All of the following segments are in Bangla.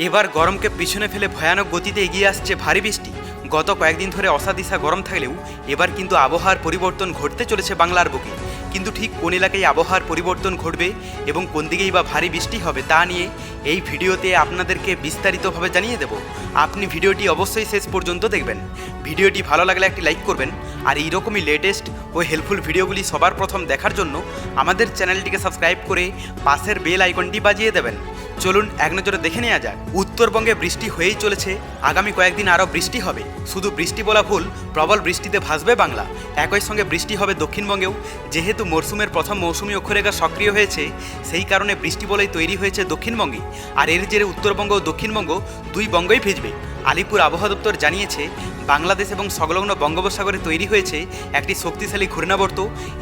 এবার গরমকে পিছনে ফেলে ভয়ানক গতিতে এগিয়ে আসছে ভারী বৃষ্টি। গত কয়েকদিন ধরে অসাদিশা গরম থাকলেও এবার কিন্তু আবহাওয়ার পরিবর্তন ঘটতে চলেছে বাংলার বুকে। কিন্তু ঠিক কোন এলাকায় আবহাওয়ার পরিবর্তন ঘটবে এবং কোন দিকেই বা ভারী বৃষ্টি হবে তা নিয়ে এই ভিডিওতে আপনাদেরকে বিস্তারিতভাবে জানিয়ে দেব। আপনি ভিডিওটি অবশ্যই শেষ পর্যন্ত দেখবেন। ভিডিওটি ভালো লাগলে একটি লাইক করবেন, আর এইরকমই লেটেস্ট ও হেল্পফুল ভিডিওগুলি সবার প্রথম দেখার জন্য আমাদের চ্যানেলটিকে সাবস্ক্রাইব করে পাশের বেল আইকনটি বাজিয়ে দেবেন। চলুন এক নজরে দেখে নেওয়া যাক। উত্তরবঙ্গে বৃষ্টি হয়েই চলেছে, আগামী কয়েকদিন আরও বৃষ্টি হবে। শুধু বৃষ্টি বলা ভুল, প্রবল বৃষ্টিতে ভাসবে বাংলা। একই সঙ্গে বৃষ্টি হবে দক্ষিণবঙ্গেও। যেহেতু মরশুমের প্রথম মৌসুমি অক্ষরেখা সক্রিয় হয়েছে, সেই কারণে বৃষ্টি বলেই তৈরি হয়েছে দক্ষিণবঙ্গে। আর এর জেরে উত্তরবঙ্গ ও দক্ষিণবঙ্গ দুই বঙ্গই ভিজবে। আলিপুর আবহাওয়া দপ্তর জানিয়েছে, বাংলাদেশ এবং সংলগ্ন বঙ্গোপসাগরে তৈরি হয়েছে একটি শক্তিশালী ঘূর্ণাবর্ত।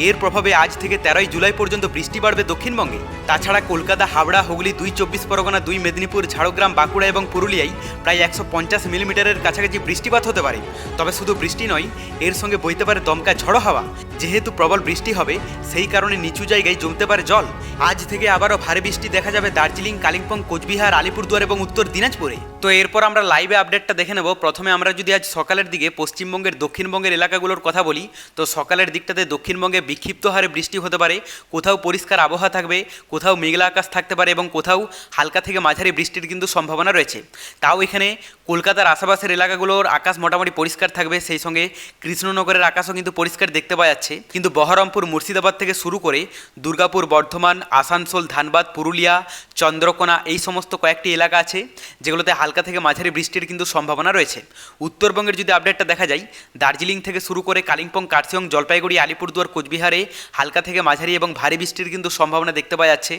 এর প্রভাবে আজ থেকে 13ই জুলাই পর্যন্ত বৃষ্টি বাড়বে দক্ষিণবঙ্গে। তাছাড়া কলকাতা, হাওড়া, হুগলি, 2 চব্বিশ পরগনা, 2 মেদিনীপুর, ঝাড়গ্রাম, বাঁকুড়া এবং পুরুলিয়ায় প্রায় 150 মিলিমিটারের কাছাকাছি বৃষ্টিপাত হতে পারে। তবে শুধু বৃষ্টি নয়, এর সঙ্গে বইতে পারে দমকা ঝড়ো হাওয়া। যেহেতু প্রবল বৃষ্টি হবে, সেই কারণে নিচু জায়গায় জমতে পারে জল। আজ থেকে আবারও ভারী বৃষ্টি দেখা যাবে দার্জিলিং, কালিম্পং, কোচবিহার, আলিপুরদুয়ার এবং উত্তর দিনাজপুরে। তো এরপর আমরা লাইভে আপডেটটা দেখে নেব। প্রথমে আমরা যদি আজ সকালের দিকে পশ্চিমবঙ্গের দক্ষিণবঙ্গের এলাকাগুলোর কথা বলি, তো সকালের দিকটাতে দক্ষিণবঙ্গে বিক্ষিপ্ত হারে বৃষ্টি হতে পারে। কোথাও পরিষ্কার আবহাওয়া থাকবে, কোথাও মেঘলা আকাশ থাকতে পারে এবং কোথাও হালকা থেকে মাঝারি বৃষ্টির কিন্তু সম্ভাবনা রয়েছে। তাও এখানে কলকাতার আশেপাশের এলাকাগুলোর আকাশ মোটামুটি পরিষ্কার থাকবে। সেই সঙ্গে কৃষ্ণনগরের আকাশও কিন্তু পরিষ্কার দেখতে পাওয়া যাচ্ছে। কিন্তু বহরমপুর, মুর্শিদাবাদ থেকে শুরু করে দুর্গাপুর, বর্ধমান, আসানসোল, ধানবাদ, পুরুলিয়া, চন্দ্রকোনা, এই সমস্ত কয়েকটি এলাকা আছে যেগুলোতে হালকা থেকে মাঝারি বৃষ্টির কিন্তু সম্ভাবনা রয়েছে। উত্তরবঙ্গের যদি আপডেটটা দেখা যায়, দার্জিলিং থেকে শুরু করে কালিম্পং, কার্শিয়ং, জলপাইগুড়ি, আলিপুরদুয়ার, কোচবিহারে হালকা থেকে মাঝারি এবং ভারী বৃষ্টির কিন্তু সম্ভাবনা দেখতে পাওয়া যাচ্ছে।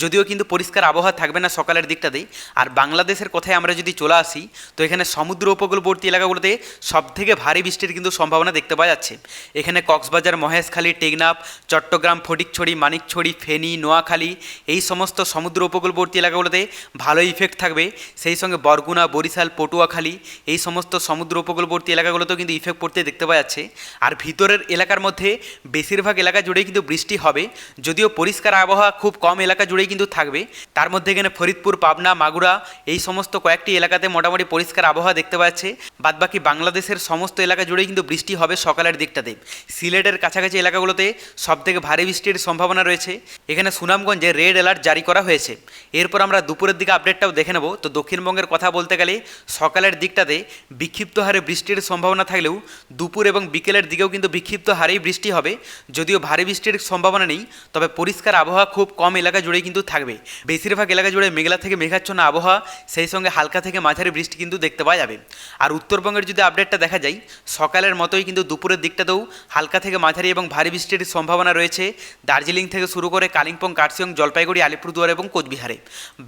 যদিও কিন্তু পরিষ্কার আবহাওয়া থাকবে না সকালের দিকটাতেই। আর বাংলাদেশের কথায় আমরা যদি চলে আসি, তো এখানে সমুদ্র উপকূলবর্তী এলাকাগুলোতে সবথেকে ভারী বৃষ্টির কিন্তু সম্ভাবনা দেখতে পাওয়া যাচ্ছে। এখানে কক্সবাজার, মহেশখালী, টেকনাফ, চট্টগ্রাম, ফটিকছড়ি, মানিকছড়ি, ফেনী, নোয়াখালী, এই সমস্ত সমুদ্র উপকূলবর্তী এলাকাগুলোতে ভালো ইফেক্ট থাকবে। সেই সঙ্গে বরগুনা, বরিশাল, পটুয়াখালী, এই সমস্ত সমুদ্র উপকূলবর্তী এলাকাগুলোতেও কিন্তু ইফেক্ট পড়তে দেখতে পাওয়া যাচ্ছে। আর ভিতরের এলাকার মধ্যে বেশিরভাগ এলাকা জুড়েই কিন্তু বৃষ্টি হবে, যদিও পরিষ্কার আবহাওয়া খুব কম এলাকা জুড়েই কিন্তু থাকবে। তার মধ্যে এখানে ফরিদপুর, পাবনা, মাগুরা, এই সমস্ত কয়েকটি এলাকাতে মোটামুটি পরিষ্কার আবহাওয়া দেখতে পাওয়া যাচ্ছে। বাদবাকি বাংলাদেশের সমস্ত এলাকা জুড়েই কিন্তু বৃষ্টি হবে সকালের দিকটাতে। সিলেটের কাছাকাছি এলাকাগুলোতে সবথেকে ভারী বৃষ্টির সম্ভাবনা রয়েছে। এখানে সুনামগঞ্জে রেড অ্যালার্ট জারি করা হয়েছে। এরপর আমরা দুপুরের দিকে আপডেটটাও দেখে নেব। তো দক্ষিণবঙ্গের কথা বলতে গেলে সকালের দিকটাতে বিক্ষিপ্ত হারে বৃষ্টির সম্ভাবনা থাকলেও দুপুর এবং বিকেলের দিকেও কিন্তু বিক্ষিপ্ত হারেই বৃষ্টি হবে। যদিও ভারী বৃষ্টির সম্ভাবনা নেই, তবে পরিষ্কার আবহাওয়া খুব কম এলাকা জুড়েই কিন্তু থাকবে। বেশিরভাগ এলাকা জুড়ে মেঘলা থেকে মেঘাচ্ছন্ন আবহাওয়া, সেই সঙ্গে হালকা থেকে মাঝারি বৃষ্টি কিন্তু দেখতে পাওয়া যাবে। আর উত্তরবঙ্গের যদি আপডেটটা দেখা যায়, সকালের মতোই কিন্তু দুপুরের দিকটাতেও হালকা থেকে মাঝারি এবং ভারী বৃষ্টির সম্ভাবনা রয়েছে। দার্জিলিং থেকে শুরু করে কালিম্পং, কার্শিয়ং, জলপাইগুড়ি, আলিপুরদুয়ার এবং কোচবিহারে।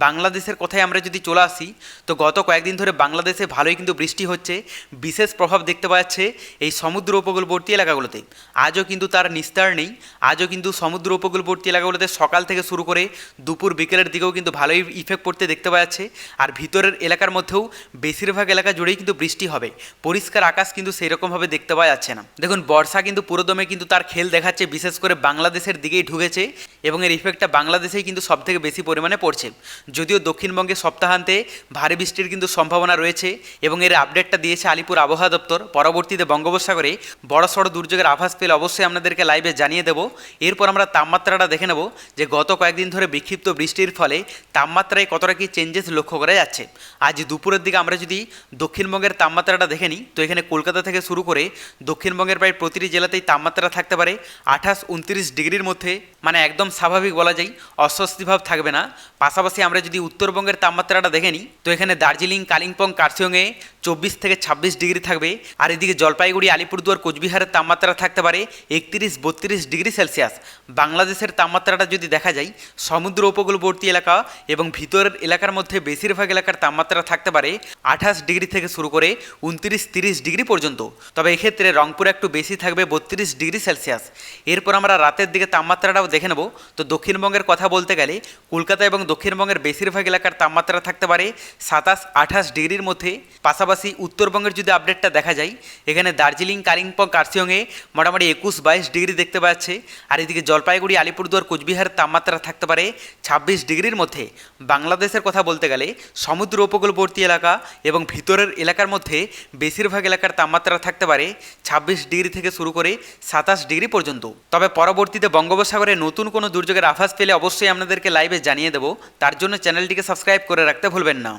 বাংলাদেশের কথায় আমরা যদি চলে আসি, তো গত কয়েকদিন ধরে বাংলাদেশে ভালোই কিন্তু বৃষ্টি হচ্ছে। বিশেষ প্রভাব দেখতে পাওয়া যাচ্ছে এই সমুদ্র উপকূলবর্তী এলাকাগুলোতে। আজও কিন্তু তার নিস্তার নেই। আজও কিন্তু সমুদ্র উপকূলবর্তী এলাকাগুলোতে সকাল থেকে শুরু করে দুপুর বিকেলের দিকেও কিন্তু ভালোই ইফেক্ট পড়তে দেখতে পাওয়া যাচ্ছে। আর ভিতরের এলাকার মধ্যেও বেশিরভাগ এলাকা জুড়েই কিন্তু বৃষ্টি হবে। পরিষ্কার আকাশ কিন্তু সেই রকমভাবে দেখতে পাওয়া যাচ্ছে না। দেখুন, বর্ষা কিন্তু পুরোদমে কিন্তু তার খেল দেখাচ্ছে, বিশেষ করে বাংলাদেশের দিকেই ঢুকেছে এবং এর ইফেক্টটা বাংলাদেশেই কিন্তু সবথেকে বেশি পরিমাণে পড়ছে। যদিও দক্ষিণবঙ্গে সপ্তাহান্তে ভারী বৃষ্টির কিন্তু সম্ভাবনা রয়েছে এবং এর আপডেটটা দিয়েছে আলিপুর আবহাওয়া দপ্তর। পরবর্তীতে বঙ্গোপসাগরে বড়সড় দুর্যোগের আভাস পেলে অবশ্যই আপনাদেরকে লাইভে জানিয়ে দেবো। এরপর আমরা তাপমাত্রাটা দেখে নেব যে গত কয়েকদিন ধরে বিক্ষিপ্ত বৃষ্টির ফলে তাপমাত্রায় কতটা কি চেঞ্জেস লক্ষ্য করা যাচ্ছে। আজ দুপুরের দিকে আমরা যদি দক্ষিণবঙ্গের তাপমাত্রাটা দেখে নিই, তো এখানে কলকাতা থেকে শুরু করে দক্ষিণবঙ্গের প্রায় প্রতিটি জেলাতেই তাপমাত্রা থাকতে পারে 28-29 ডিগ্রির মধ্যে, মানে একদম স্বাভাবিক বলা যায়, অস্বস্তিভাব থাকবে না। পাশাপাশি আমরা যদি উত্তরবঙ্গের তাপমাত্রাটা দেখে নিই, তো এখানে দার্জিলিং, কালিম্পং, কার্শিয়ংয়ে 24 থেকে 26 ডিগ্রি থাকবে। আর এদিকে জলপাইগুড়ি, আলিপুরদুয়ার, কোচবিহারের তাপমাত্রা থাকতে পারে 31-32 ডিগ্রি সেলসিয়াস। বাংলাদেশের তাপমাত্রাটা যদি দেখা যায়, সমুদ্র উপকূলবর্তী এলাকা এবং ভিতরের এলাকার মধ্যে বেশিরভাগ এলাকার তাপমাত্রা থাকতে পারে 28 ডিগ্রি থেকে শুরু করে 29-30 ডিগ্রি পর্যন্ত। তবে এক্ষেত্রে রংপুরে একটু বেশি থাকবে 32 ডিগ্রি সেলসিয়াস। এরপর আমরা রাতের দিকে তাপমাত্রাটাও দেখে নেব। তো দক্ষিণবঙ্গের কথা বলতে গেলে কলকাতা এবং দক্ষিণবঙ্গের বেশিরভাগ এলাকার তাপমাত্রা থাকতে পারে 27-28 ডিগ্রির মধ্যে। পাশাপাশি উত্তরবঙ্গের যদি আপডেটটা দেখা যায়, এখানে দার্জিলিং, কালিম্পং, কার্শিয়ংয়ে মোটামুটি 21-22 ডিগ্রি দেখতে পাচ্ছে। আর এদিকে জলপাইগুড়ি, আলিপুরদুয়ার, কোচবিহারের তাপমাত্রা থাকতে পারে 26 ডিগ্রির মধ্যে। বাংলাদেশের কথা বলতে গেলে সমুদ্র উপকূলবর্তী এলাকা এবং ভিতরের এলাকার মধ্যে বেশিরভাগ এলাকার তাপমাত্রা থাকতে পারে 26 ডিগ্রি থেকে শুরু করে 27 ডিগ্রি পর্যন্ত। তবে পরবর্তীতে বঙ্গোপসাগরে নতুন কোনো দুর্যোগের আভাস পেলে অবশ্যই আপনাদেরকে লাইভে জানিয়ে দেবো। তার জন্য চ্যানেলটিকে সাবস্ক্রাইব করে রাখতে ভুলবেন না।